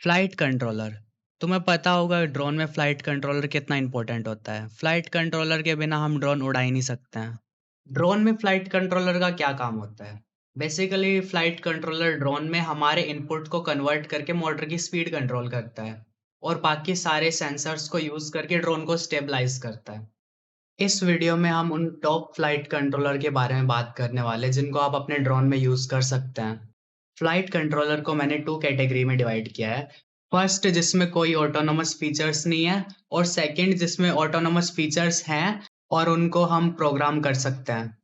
Flight controller. तुम्हें पता होगा ड्रोन में फ्लाइट कंट्रोलर कितना इंपॉर्टेंट होता है। फ्लाइट कंट्रोलर के बिना हम ड्रोन उड़ा ही नहीं सकते हैं। ड्रोन में फ्लाइट कंट्रोलर का क्या काम होता है? बेसिकली फ्लाइट कंट्रोलर ड्रोन में हमारे इनपुट को कन्वर्ट करके मोटर की स्पीड कंट्रोल करता है और बाकी सारे सेंसर्स को यूज करके ड्रोन को स्टेबलाइज करता है। इस वीडियो में हम उन टॉप फ्लाइट कंट्रोलर के बारे में बात करने वाले हैं जिनको आप अपने ड्रोन में यूज कर सकते हैं। फ्लाइट कंट्रोलर को मैंने 2 कैटेगरी में डिवाइड किया है। फर्स्ट जिसमें कोई ऑटोनोमस फीचर्स नहीं है और सेकंड जिसमें ऑटोनोमस फीचर्स हैं और उनको हम प्रोग्राम कर सकते हैं।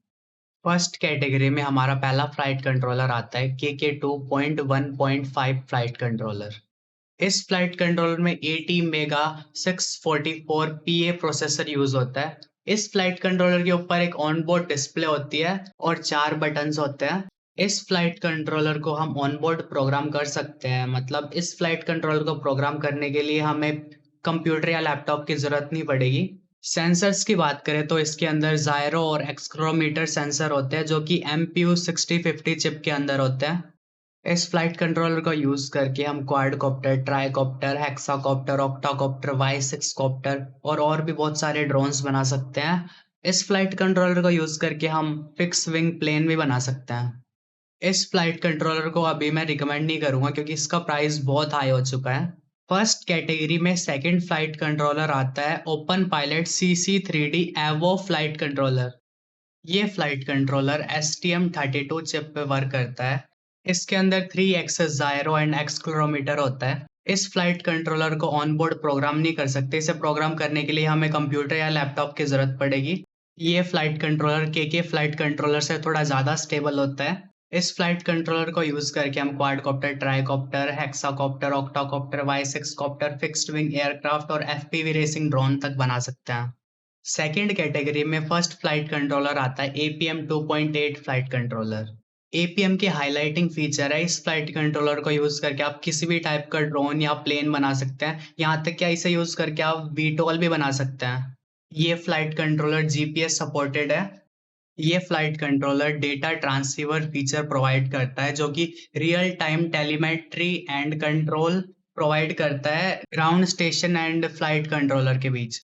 फर्स्ट कैटेगरी में हमारा पहला फ्लाइट कंट्रोलर आता है KK2.1.5 फ्लाइट कंट्रोलर। इस फ्लाइट कंट्रोलर में 80 मेगा 644 PA प्रोसेसर यूज होता है। इस फ्लाइट कंट्रोलर के ऊपर एक ऑनबोर्ड डिस्प्ले होती है और 4 बटन्स होते हैं। इस फ्लाइट कंट्रोलर को हम ऑनबोर्ड प्रोग्राम कर सकते हैं, मतलब इस फ्लाइट कंट्रोलर को प्रोग्राम करने के लिए हमें कंप्यूटर या लैपटॉप की जरूरत नहीं पड़ेगी। सेंसर्स की बात करें तो इसके अंदर जायरो और एक्सक्रोमीटर सेंसर होते हैं जो कि MPU 6050 चिप के अंदर होते हैं। इस फ्लाइट कंट्रोलर को यूज करके हम quadcopter, tricopter, hexacopter, octacopter, Y 6 copter और भी बहुत सारे ड्रोन्स बना सकते हैं। इस फ्लाइट कंट्रोलर को यूज करके हम फिक्स विंग प्लेन भी बना सकते हैं। इस फ्लाइट कंट्रोलर को अभी मैं रिकमेंड नहीं करूंगा क्योंकि इसका प्राइस बहुत हाई हो चुका है। फर्स्ट कैटेगरी में सेकंड फ्लाइट कंट्रोलर आता है ओपन पायलट CC3D एवो फ्लाइट कंट्रोलर। ये फ्लाइट कंट्रोलर STM32 चिप पे वर्क करता है। इसके अंदर 3 एक्सेस जायरो एंड एक्सक्लेरोमीटर होता है। इस फ्लाइट कंट्रोलर को ऑनबोर्ड प्रोग्राम नहीं कर सकते। इसे प्रोग्राम करने के लिए हमें कंप्यूटर या लैपटॉप की जरूरत पड़ेगी। ये फ्लाइट कंट्रोलर के फ्लाइट कंट्रोलर से थोड़ा ज़्यादा स्टेबल होता है। इस फ्लाइट कंट्रोलर को यूज करके हम quadcopter, tricopter, hexacopter, octacopter, Y 6 copter, fixed wing aircraft और FPV रेसिंग ड्रोन तक बना सकते हैं। सेकेंड कैटेगरी में फर्स्ट फ्लाइट कंट्रोलर आता है APM 2.8 फ्लाइट कंट्रोलर। APM के हाइलाइटिंग फीचर है, इस फ्लाइट कंट्रोलर को यूज करके आप किसी भी टाइप का ड्रोन या प्लेन बना सकते हैं। यहाँ तक कि इसे यूज करके आप VTOL भी बना सकते हैं। ये फ्लाइट कंट्रोलर GPS सपोर्टेड है। ये flight controller data transceiver feature provide करता है जो कि real time telemetry and control provide करता है ground station and flight controller के बीच।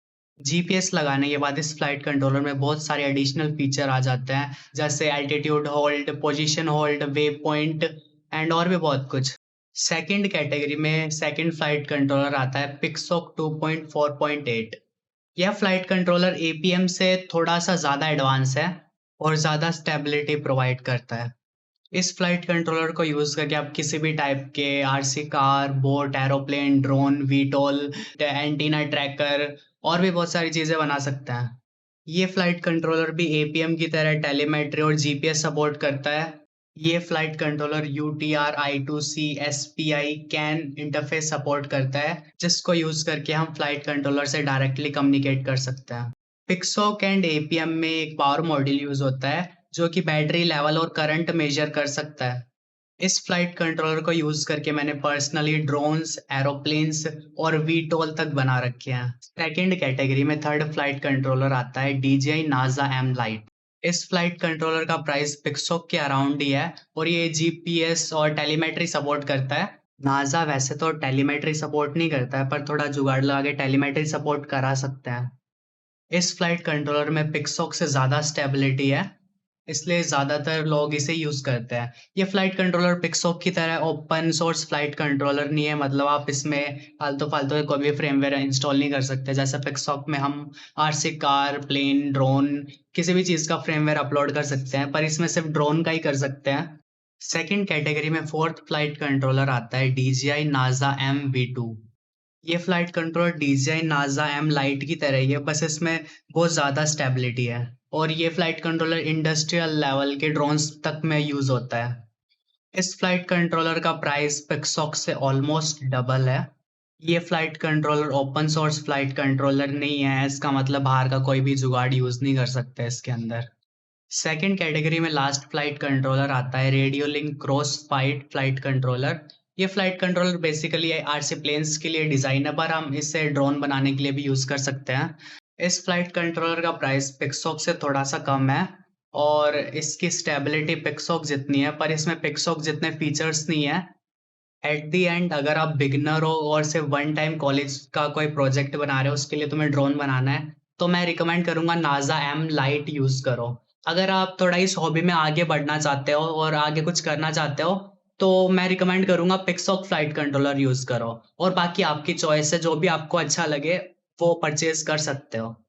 GPS लगाने के बाद इस फ्लाइट कंट्रोलर में बहुत सारे एडिशनल फीचर आ जाते हैं जैसे altitude hold, position hold, way point and और भी बहुत कुछ। सेकंड कैटेगरी में सेकंड फ्लाइट कंट्रोलर आता है पिक्सोक 2.4.8। यह फ्लाइट कंट्रोलर APM से थोड़ा सा ज़्यादा एडवांस है और ज़्यादा स्टेबिलिटी प्रोवाइड करता है। इस फ्लाइट कंट्रोलर को यूज़ करके आप किसी भी टाइप के RC car, boat, aeroplane, drone, VTOL, antenna tracker और भी बहुत सारी चीज़ें बना सकते हैं। ये फ्लाइट कंट्रोलर भी APM की तरह टेलीमेट्री और GPS सपोर्ट करता है। ये flight controller UTR I2C SPI can interface support करता है जिसको यूज करके हम फ्लाइट कंट्रोलर से डायरेक्टली कम्युनिकेट कर सकते हैं। पिक्सोक एंड APM में एक पावर मॉड्यूल यूज होता है जो कि बैटरी लेवल और करंट मेजर कर सकता है। इस फ्लाइट कंट्रोलर को यूज करके मैंने पर्सनली ड्रोन्स, एरोप्लेन्स और VTOL तक बना रखे हैं। सेकंड कैटेगरी में थर्ड फ्लाइट कंट्रोलर आता है DJI NASA M Lite। इस फ्लाइट कंट्रोलर का प्राइस पिक्सोक के अराउंड ही है और ये GPS और टेलीमेट्री सपोर्ट करता है। नासा वैसे तो टेलीमेट्री सपोर्ट नहीं करता है पर थोड़ा जुगाड़ लगा के टेलीमेट्री सपोर्ट करा सकते हैं। इस फ्लाइट कंट्रोलर में पिक्सोक से ज़्यादा स्टेबिलिटी है, इसलिए ज़्यादातर लोग इसे यूज़ करते हैं। ये फ्लाइट कंट्रोलर पिक्सोक की तरह ओपन सोर्स फ्लाइट कंट्रोलर नहीं है, मतलब आप इसमें फालतू-फालतू के कोई भी फ्रेमवेयर इंस्टॉल नहीं कर सकते। जैसे पिक्सोक में हम RC कार, प्लेन, ड्रोन किसी भी चीज़ का फ्रेमवेयर अपलोड कर सकते हैं, पर इसमें सिर्फ ड्रोन का ही कर सकते हैं। सेकंड कैटेगरी में फोर्थ फ्लाइट कंट्रोलर आता है DJI NASA MV2। ये flight controller DJI NASA M Lite की तरह ही है, बस इसमें बहुत ज़्यादा स्टेबिलिटी है और ये फ्लाइट कंट्रोलर इंडस्ट्रियल लेवल के ड्रोन्स तक में यूज़ होता है। इस फ्लाइट कंट्रोलर का प्राइस पिक्सोक से ऑलमोस्ट डबल है। ये flight controller open source flight controller नहीं है, इसका मतलब बाहर का कोई भी जुगाड़ यूज़ नहीं कर सकता इसके अंदर। सेकंड कैटेगरी में लास्ट फ्लाइट कंट्रोलर आता है radio link cross fight flight controller. ये flight controller basically RC planes के लिए डिज़ाइन है, पर हम इसे ड्रोन बनाने के लिए भी यूज़ कर सकते हैं। इस फ्लाइट कंट्रोलर का प्राइस पिक्सोक से थोड़ा सा कम है और इसकी स्टेबिलिटी पिक्सोक जितनी है, पर इसमें पिक्सोक जितने फीचर्स नहीं है। एट द एंड अगर आप बिगिनर हो और सिर्फ वन टाइम कॉलेज का कोई प्रोजेक्ट बना रहे हो, उसके लिए तुम्हें ड्रोन बनाना है, तो मैं रिकमेंड करूंगा नासा एम लाइट यूज करो। अगर आप थोड़ा इस हॉबी में आगे बढ़ना चाहते हो और आगे कुछ करना चाहते हो, तो मैं रिकमेंड करूंगा पिक्सॉक फ्लाइट कंट्रोलर यूज करो। और बाकी आपकी चॉइस है, जो भी आपको अच्छा लगे वो परचेज कर सकते हो।